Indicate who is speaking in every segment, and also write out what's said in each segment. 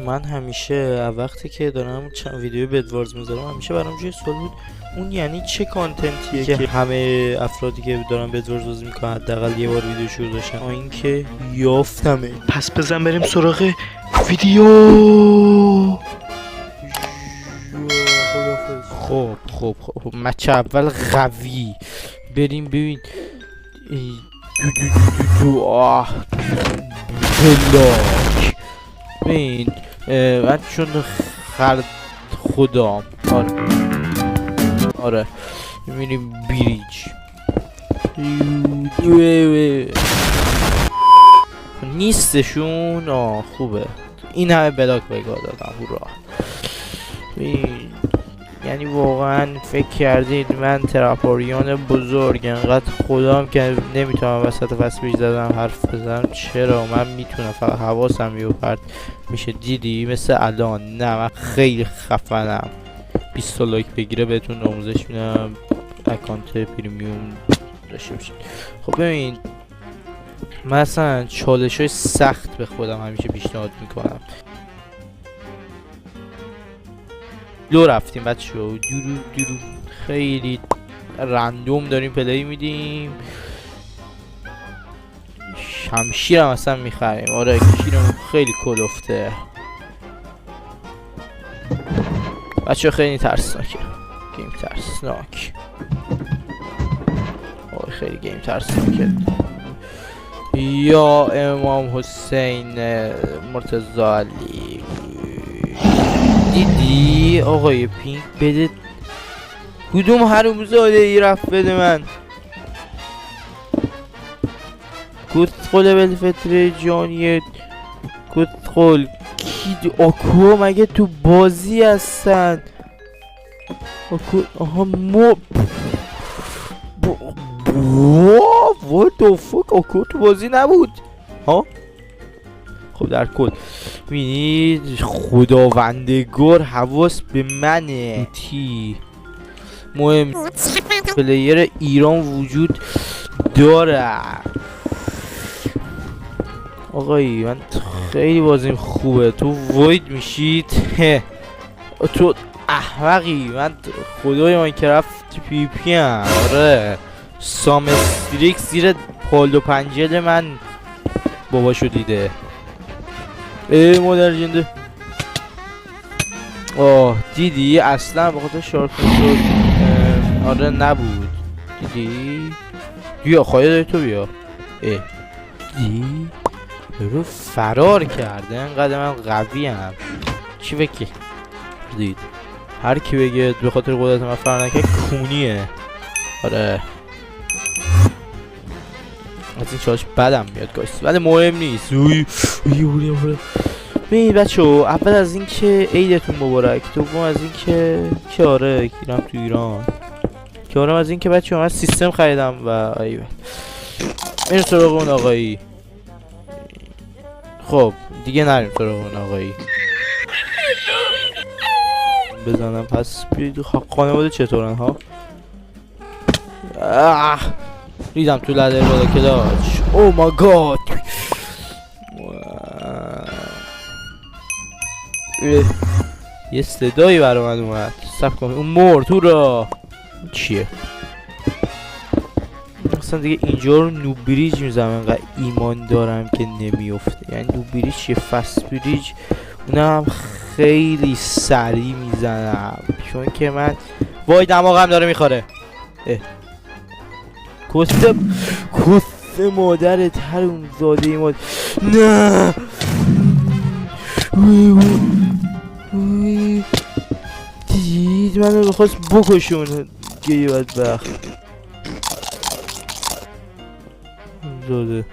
Speaker 1: من همیشه وقتی که دارم چند ویدیو بدوارز میذارم همیشه برام جای سوال بود اون یعنی چه کانتنتیه که همه افرادی که دارن بدوارز بازی میکنن حداقل یه بار ویدیوشو گذاشتن. این که یافتمه. پس بزن بریم سراغ ویدیو. خب مچ اول قوی بریم ببین آه بلاک ببین من چون خرد خودم آره میریم بریج نیستشون. خوبه این همه بلاک بگاه دادم هورا. یعنی واقعا فکر کردید من تراپوریون بزرگ انقدر خودم که نمیتونم وسط فصل زدم حرف بزنم؟ چرا من میتونم، فقط حواسم پرت میشه. دیدی مثل الان؟ نه من خیلی خفنم. 20 لایک بگیره بهتون آموزش میدم اکانت پریمیوم داشته باشید. خب ببین مثلا چالش های سخت به خودم همیشه پیشنهاد میکنم. لو رفتیم بچه ها دورو خیلی رندوم داریم پلی میدیم. شمشیرم اصلا میخریم. آره کیرم خیلی کلفته بچه ها، خیلی ترسناکه. گیم ترسناک. خیلی گیم ترسناکه. یا امام حسین مرتضی علی. دیدی آقای پینک بده کدوم حرومزاده ای رفت بده من گستخل بالفطر جانیت گستخل کی آکو مگه تو بازی هستن؟ آکو آها what the fuck آکو تو بازی نبود ها. خب در کل بینید خداوندگار حواس به منه. مهم پلیر ایران وجود داره. آقایی من خیلی بازیم خوبه تو وید میشید تو احمقی. من خدای ماینکرافت پی پی ام. آره سام استریک زیر پال و پنجل من باباشو دیده. مادر جنده. دیدی اصلا بخاطر شارپ شد. آره نبود. دیدی بیا خواهی داری تو بیا. دیدی رو فرار کرده. انقدر من قوی هم چی بگی؟ دید هر کی بگه به خاطر قدرت من فرار نکرد کونیه. آره از این چالش بدم میاد گایست ولی مهم نیست. ببین بچه ها، اول از این که عیدتون مبارک. دوم از این که آره گیرم تو ایران. چهارم از این که بچه ها من سیستم خریدم و ایوه این سراغ اون آقایی. خب دیگه نریم سراغ اون آقایی بزنم. پس بیاید خانواده چطورن ها؟ ریدم تو لدر بالا کلاچ. او ما گاد یه صدایی برای من اومد. سب کن اون مرد تو را چیه؟ اصلا دیگه اینجا رو نوب بریج میزنم. انقدر ایمان دارم که نمیفته. یعنی نوب بریج چیه؟ فست بریج اونم خیلی سریع میزنم چون که من وای دماغم داره میخوره. کسته مادرت هرون زاده ای مادر. نه دید منو بخواست بکشون گیه بدبخت زاده.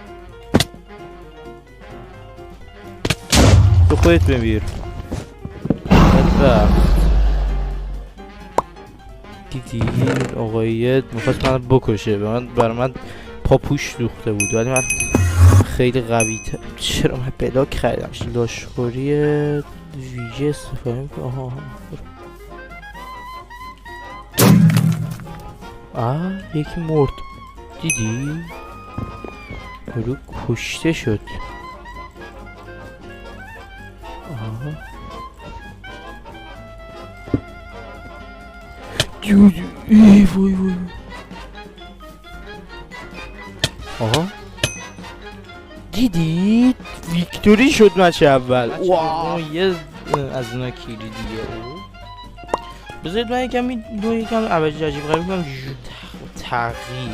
Speaker 1: تو خودت بمیر بدبخت. دیدی آقایت میخواست منو بکشه. برای من پاپوش دوخته بود ولی من خیلی قوی چرا من بلاک خریدم؟ لاشخوری ویژه استفاده میکنم. یکی مرد. دیدی؟ رو کشته شد. آها وای وای. آها دیدید ویکتوری شد مچ اول. واو یه از اونا کیری دیگه. بذارید من یکم عوضی عجیب غریب کنم. تغییر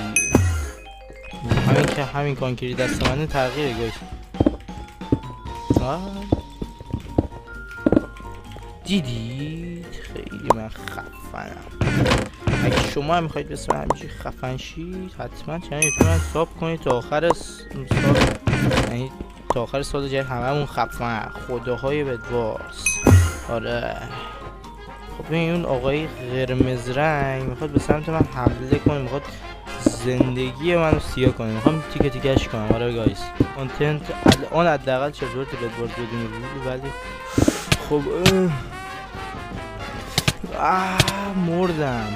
Speaker 1: همین که همین کانکری دست منه تغییره گایش. دیدید خیلی من خفنم. اگه شما هم میخواید بسید همیشه خفن شید حتما چنانتون رو ساب کنید تا آخر سال، یعنی تا آخر سال جدید هممون خفن خداهای بدواس. آره خب ببین اون آقای قرمز رنگ میخواد به سمت من حمله کنه، میخواد زندگی منو سیاه کنه، میخوام تیکه تیکش کنم. آره گایس کانتنت الان حداقل 44 تا بدبارد بدون رول، ولی خب مردم.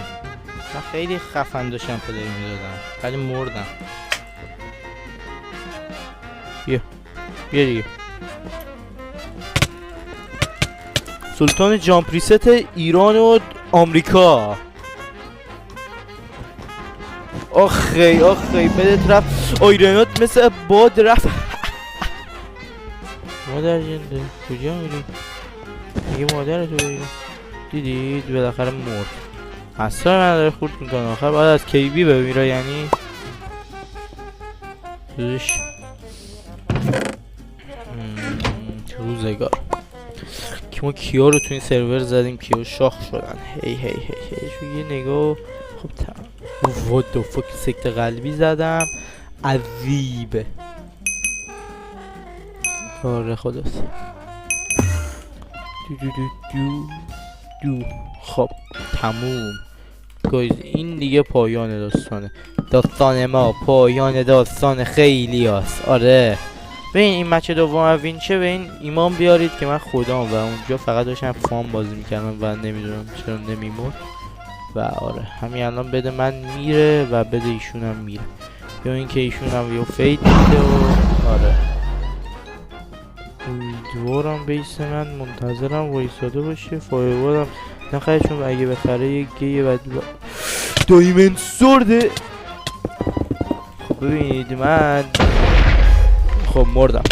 Speaker 1: من خیلی خفن داشتم پلی میدادم ولی مردم. بیا دیگه. سلطان جامپ ریست ایران و آمریکا. آخی بدت رفت آیرنات مثل باد رفت. مادر جنده کجا میری؟ میگه مادر تو بگیر. دیدید بالاخره مرد. اصلا من داره خورد میکنه آخر باید از کیبی بمیره یعنی روزگار که ما کیا رو تو این سرور زدیم کیا شاخ شدن. هی شو یه نگاه. خب what the fuck سکت قلبی زدم عذیبه. آره خداست. دو خب تموم گایز. این دیگه پایان داستان ما پایان داستان خیلی هست. آره ببین این مچ دوم وینچه به این ایمان بیارید که من خدام و اونجا فقط داشتم فام بازی میکردم و نمیدونم چرا نمیمرد. و آره همین الان بده من میره و بده ایشونم میره، یا اینکه ایشونم یه فید میده و آره امیدوارم بیس من منتظرم وایساده باشه. فایروالم نخواهد چون اگه بخره یه گیه بعد دایمن سورده. خب ببینید من خب مردم.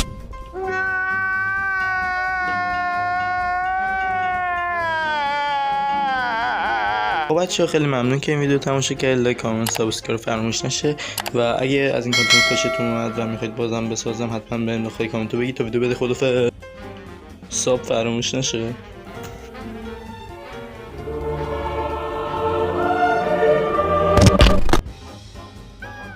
Speaker 1: خب بچه‌ها خیلی ممنون که این ویدیو تماشا کردید. لایک کامنت سابسکرایب فراموش نشه و اگه از این کانتنت خوشتون اومد و میخواید بازم بسازم حتما بهم کامنت بگید تا ویدیو بده. خدا ساب فراموش نشه.